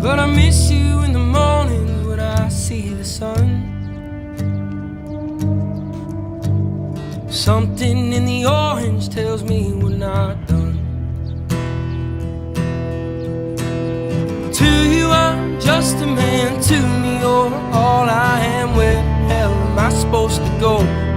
But I miss you in the mornings when I see the sun. Something in the orange tells me we're not done. To you I'm just a man, to me you're all I am. Where the hell am I supposed to go?